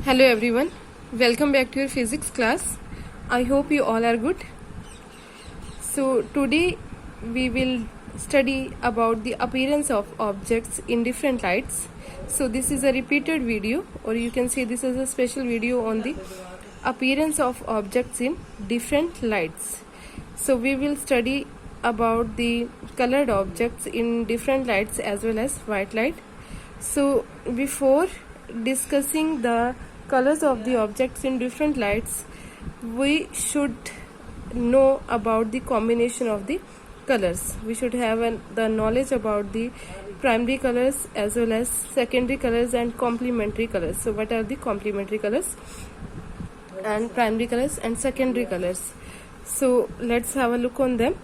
Hello everyone, welcome back to your physics class. I hope you all are good. So today we will study about the appearance of objects in different lights. So this is a repeated video, or you can say this is a special video on the appearance of objects in different lights. So we will study about the colored objects in different lights as well as white light. So before discussing the colors of the objects in different lights, we should know about the combination of the colors. We should have the knowledge about the primary colors as well as secondary colors and complementary colors. So what are the complementary colors and primary colors and secondary colors? So let's have a look on them.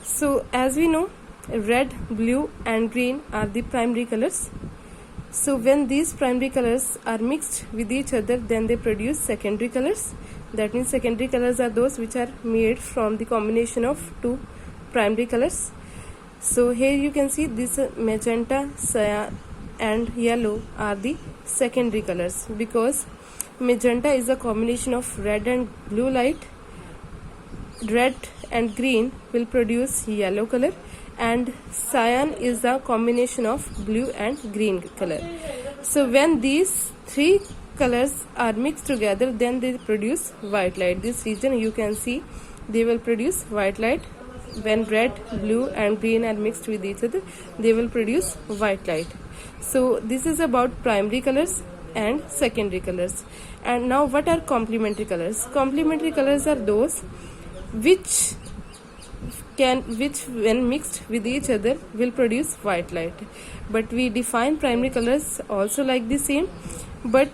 So as we know, red, blue and green are the primary colors. So when these primary colors are mixed with each other, then they produce secondary colors. That means secondary colors are those which are made from the combination of two primary colors. So here you can see this magenta, cyan and yellow are the secondary colors, because magenta is a combination of red and blue light. Red and green will produce yellow color, and cyan is a combination of blue and green color. So when these three colors are mixed together, then they produce white light. This region you can see they will produce white light. When red, blue and green are mixed with each other, they will produce white light. So this is about primary colors and secondary colors. And now what are complementary colors? Complementary colors are those which when mixed with each other will produce white light. But we define primary colors also like the same, but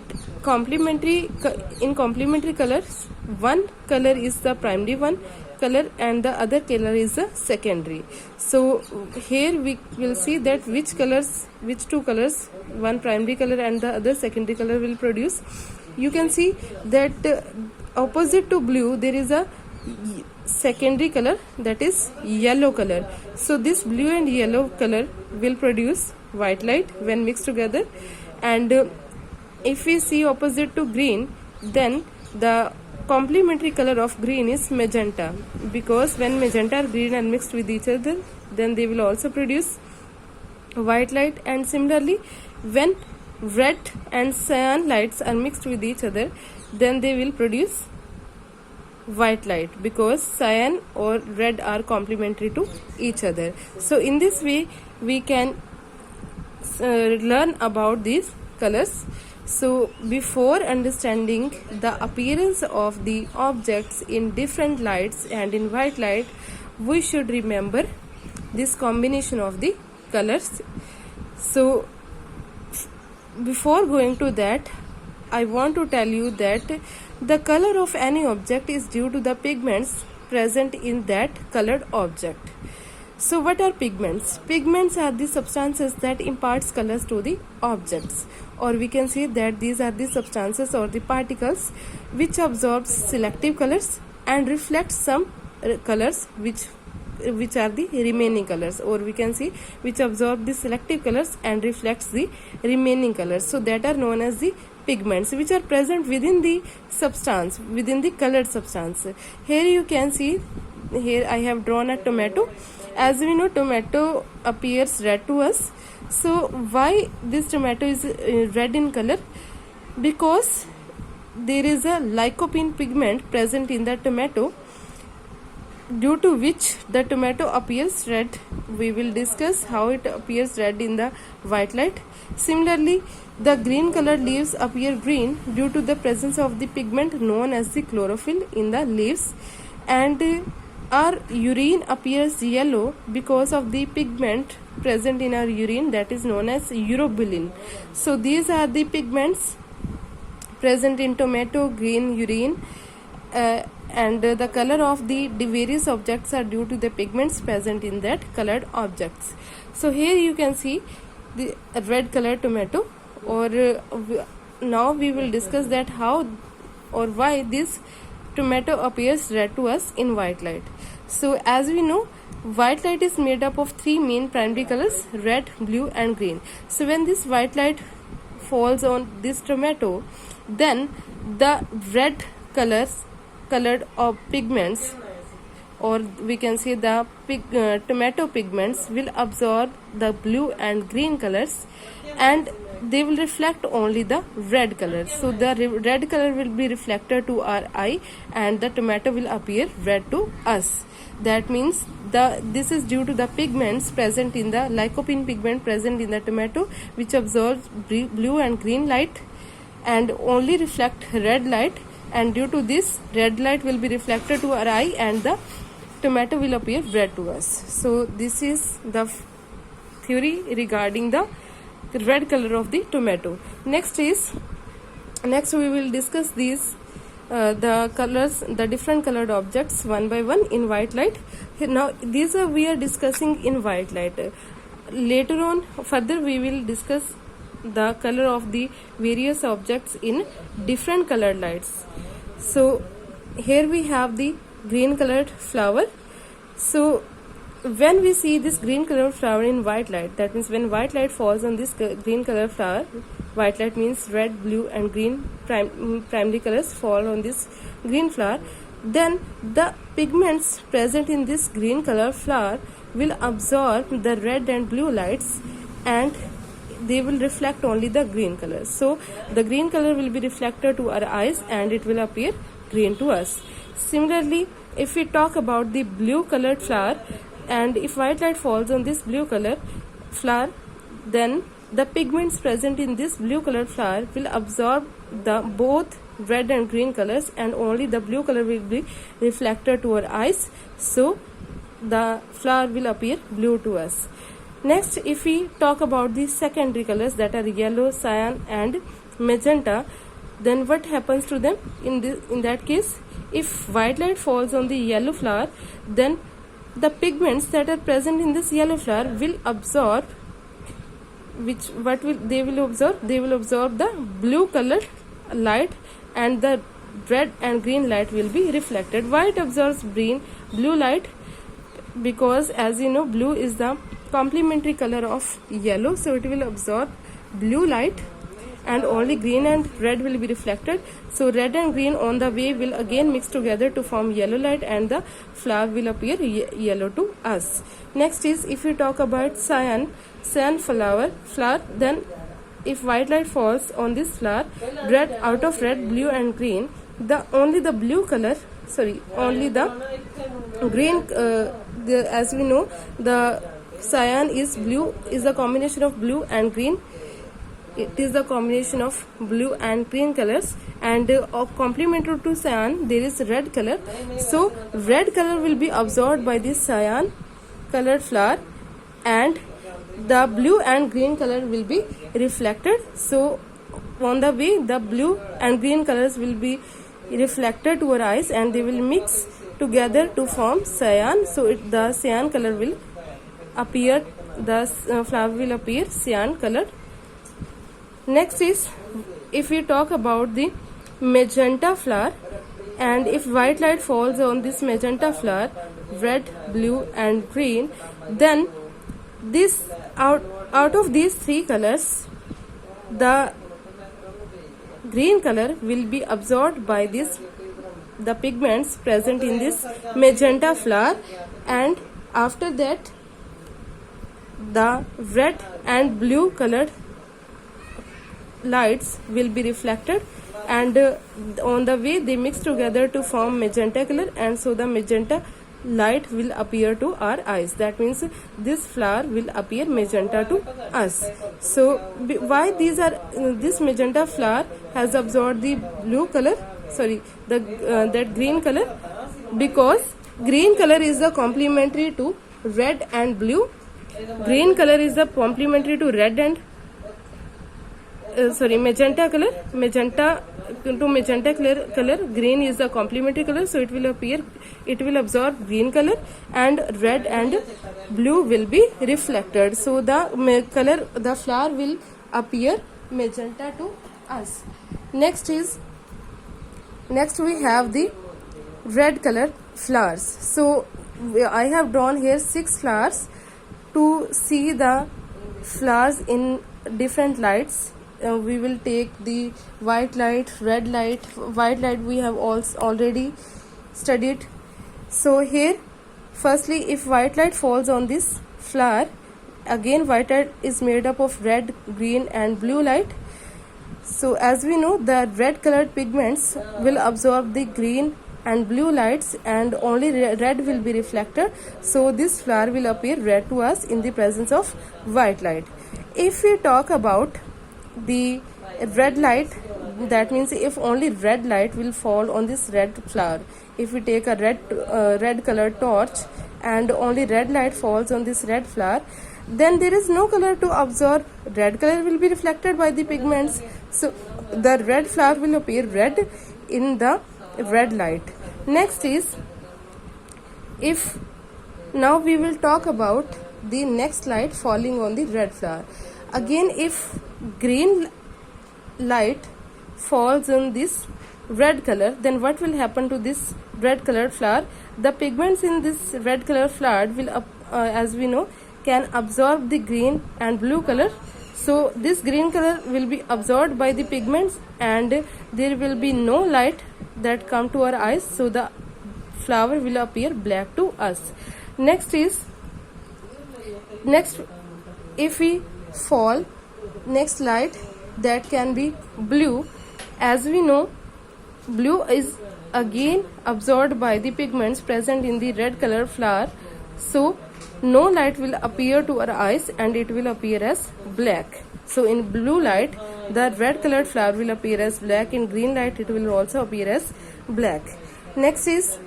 in complementary colors, one color is the primary one color and the other color is the secondary. So here we will see that which two colors, one primary color and the other secondary color will produce. You can see that opposite to blue there is a secondary color, that is yellow color. So this blue and yellow color will produce white light when mixed together. And if we see opposite to green, then the complementary color of green is magenta, because when magenta and green are mixed with each other, then they will also produce white light. And similarly, when red and cyan lights are mixed with each other, then they will produce white light, because cyan or red are complementary to each other. So in this way we can learn about these colors. So before understanding the appearance of the objects in different lights and in white light, we should remember this combination of the colors. So before going to that, I want to tell you that the color of any object is due to the pigments present in that colored object. So what are pigments? Pigments are the substances that imparts colors to the objects, or we can say that these are the substances or the particles which absorb selective colors and reflect some colors which are the remaining colors, or we can see which absorb the selective colors and reflects the remaining colors. So that are known as the pigments, which are present within the substance, within the colored substance. Here you can see, here I have drawn a tomato. As we know, tomato appears red to us. So why this tomato is red in color? Because there is a lycopene pigment present in the tomato, due to which the tomato appears red. We will discuss how it appears red in the white light. Similarly, the green colored leaves appear green due to the presence of the pigment known as the chlorophyll in the leaves. And our urine appears yellow because of the pigment present in our urine, that is known as urobilin. So these are the pigments present in tomato, green, urine. And the color of the various objects are due to the pigments present in that colored objects. So here you can see the red color tomato, or now we will discuss that how or why this tomato appears red to us in white light. So as we know, white light is made up of three main primary colors: red, blue and green. So when this white light falls on this tomato, then the red colored of pigments, or we can say the tomato pigments, will absorb the blue and green colors, and they will reflect only the red color. So the red color will be reflected to our eye, and the tomato will appear red to us. That means this is due to the pigments present in the lycopene pigment present in the tomato, which absorbs blue and green light and only reflect red light, and due to this red light will be reflected to our eye and the tomato will appear red to us. So this is the theory regarding the red color of the tomato. Next we will discuss these the colors, the different colored objects one by one in white light. Now these we are discussing in white light. Later on further we will discuss the color of the various objects in different colored lights. So here we have the green colored flower. So when we see this green colored flower in white light, that means when white light falls on this green colored flower, white light means red, blue and green primary colors fall on this green flower, then the pigments present in this green color flower will absorb the red and blue lights, and they will reflect only the green color. So the green color will be reflected to our eyes and it will appear green to us. Similarly, if we talk about the blue colored flower, and if white light falls on this blue color flower, then the pigments present in this blue colored flower will absorb the both red and green colors, and only the blue color will be reflected to our eyes. So the flower will appear blue to us. Next, if we talk about the secondary colors, that are yellow, cyan and magenta, then what happens to them in that case? If white light falls on the yellow flower, then the pigments that are present in this yellow flower will absorb they will absorb the blue colored light, and the red and green light will be reflected. White absorbs blue light, because as you know blue is the complementary color of yellow, so it will absorb blue light and only green and red will be reflected. So red and green on the way will again mix together to form yellow light, and the flower will appear yellow to us. Next is, if we talk about cyan flower, then if white light falls on this flower, out of red, blue and green, only the green, as we know, the cyan is a combination of blue and green. It is the combination of blue and green colors, and complementary to cyan there is red color. So red color will be absorbed by this cyan colored flower, and the blue and green color will be reflected. So on the way the blue and green colors will be reflected to our eyes, and they will mix together to form cyan. So the cyan color will appear, the flower will appear cyan colored. Next is, if we talk about the magenta flower, and if white light falls on this magenta flower, red, blue and green, then this out of these three colors, the green color will be absorbed by the pigments present in this magenta flower, and after that the red and blue colored lights will be reflected, and on the way they mix together to form magenta color, and so the magenta light will appear to our eyes. That means this flower will appear magenta to us. So why this magenta flower has absorbed the blue color, that green color? Because green color is the complementary to red and blue. Green color is the complementary to red and magenta color. Magenta color, green is the complementary color, so it will absorb green color, and red and blue will be reflected. So the flower will appear magenta to us. Next we have the red color flowers. So I have drawn here 6 flowers to see the flowers in different lights. we will take the white light, red light. White light we have also already studied. So here, firstly, if white light falls on this flower, again white light is made up of red, green and blue light. So as we know, the red colored pigments will absorb the green and blue lights, and only red will be reflected. So this flower will appear red to us in the presence of white light. If we talk about the red light, that means if only red light will fall on this red flower. If we take a red colored torch and only red light falls on this red flower, then there is no color to absorb. Red color will be reflected by the pigments, so the red flower will appear red in the red light. Next is, if now we will talk about the next light falling on the red flower. Again, if green light falls on this red color, then what will happen to this red colored flower? The pigments in this red colored flower will as we know, can absorb the green and blue color. So this green color will be absorbed by the pigments, and there will be no light that come to our eyes, so the flower will appear black to us. Next, if we fall next light, that can be blue. As we know, blue is again absorbed by the pigments present in the red color flower, so no light will appear to our eyes and it will appear as black. So in blue light, the red colored flower will appear as black. In green light, it will also appear as black. Next is,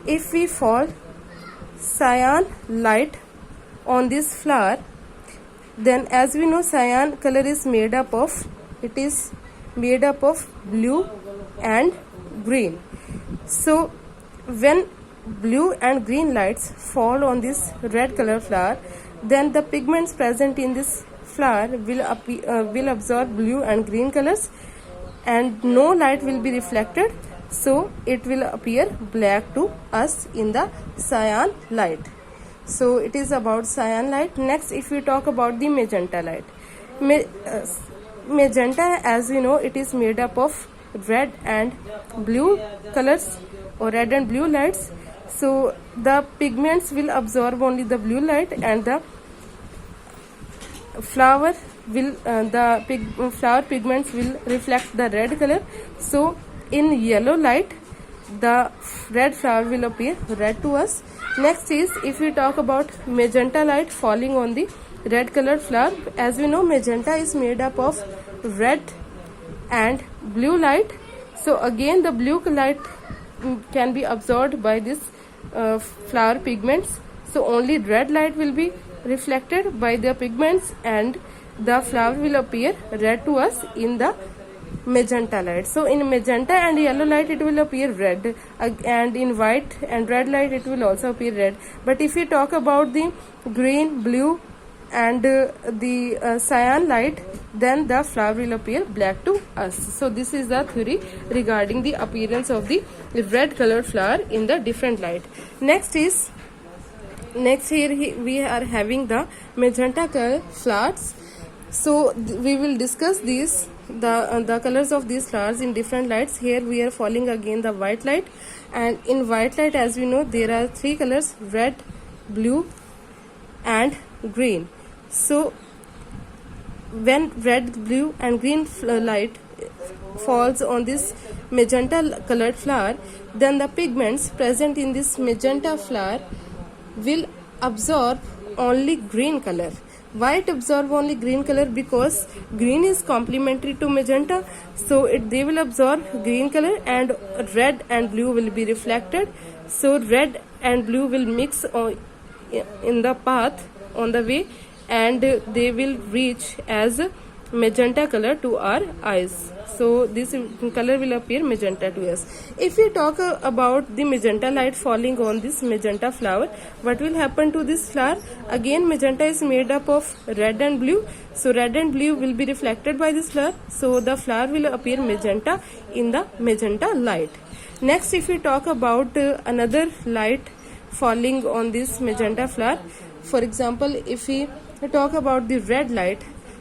if we fall cyan light on this flower, then as we know, cyan color is made up of blue and green. So when blue and green lights fall on this red color flower, then the pigments present in this flower will absorb blue and green colors, and no light will be reflected, so it will appear black to us in the cyan light. So it is about cyan light. Next, if we talk about the magenta light, magenta, as we know, it is made up of red and blue colors, or red and blue lights. So the pigments will absorb only the blue light, and the flower pigments will reflect the red color. So in yellow light, the red flower will appear red to us. Next is, if we talk about magenta light falling on the red colored flower, as we know, magenta is made up of red and blue light. So again, the blue light can be absorbed by this flower pigments, so only red light will be reflected by the pigments, and the flower will appear red to us in the magenta light. So in magenta and yellow light, it will appear red, and in white and red light, it will also appear red. But if we talk about the green, blue and the cyan light, then the flower will appear black to us. So this is the theory regarding the appearance of the red colored flower in the different light. Next here we are having the magenta color flowers. So we will discuss these, the colors of these flowers in different lights. Here we are following again the white light, and in white light, as we know, there are three colors: red, blue and green. So when red, blue and green light falls on this magenta colored flower, then the pigments present in this magenta flower will absorb only green color. Why it absorb only green color? Because green is complementary to magenta, so they will absorb green color, and red and blue will be reflected. So red and blue will mix in the path on the way, and they will reach as magenta color to our eyes. So this color will appear magenta to us. If we talk about the magenta light falling on this magenta flower, what will happen to this flower? Again, magenta is made up of red and blue, so red and blue will be reflected by this flower, so the flower will appear magenta in the magenta light. Next, if we talk about another light falling on this magenta flower, for example, if we talk about the red light,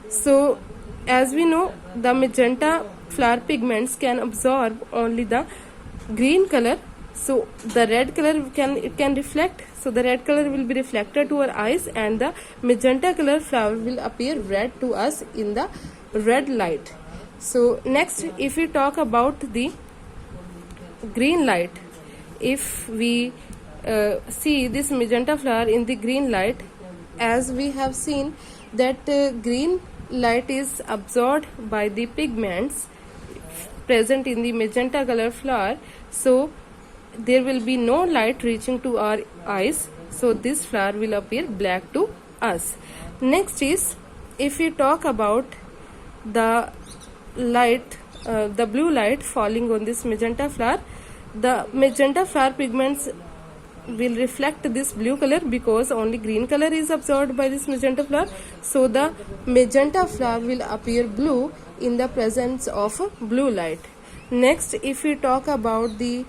so as we know, the magenta flower pigments can absorb only the green color, so the red color can reflect, so the red color will be reflected to our eyes, and the magenta color flower will appear red to us in the red light. So next, if we talk about the green light, if we see this magenta flower in the green light, as we have seen that green light is absorbed by the pigments present in the magenta color flower, so there will be no light reaching to our eyes, so this flower will appear black to us. Next is, if we talk about the light, the blue light falling on this magenta flower, the magenta flower pigments will reflect this blue color because only green color is absorbed by this magenta flower, so the magenta flower will appear blue in the presence of blue light. Next, if we talk about the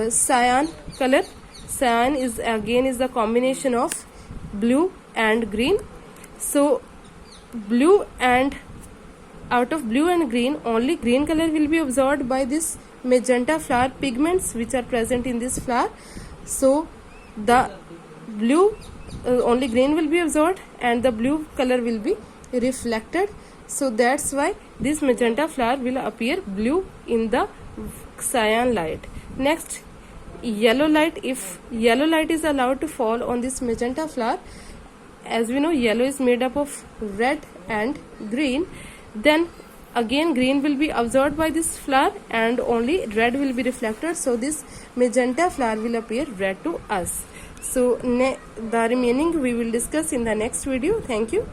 cyan color, cyan is again the combination of blue and green, so blue and out of blue and green, only green color will be absorbed by this magenta flower pigments which are present in this flower, so the blue only green will be absorbed and the blue color will be reflected, so that's why this magenta flower will appear blue in the cyan light. Next, yellow light. If yellow light is allowed to fall on this magenta flower, as we know yellow is made up of red and green, then again green will be absorbed by this flower and only red will be reflected, so this magenta flower will appear red to us. So the remaining we will discuss in the next video. Thank you.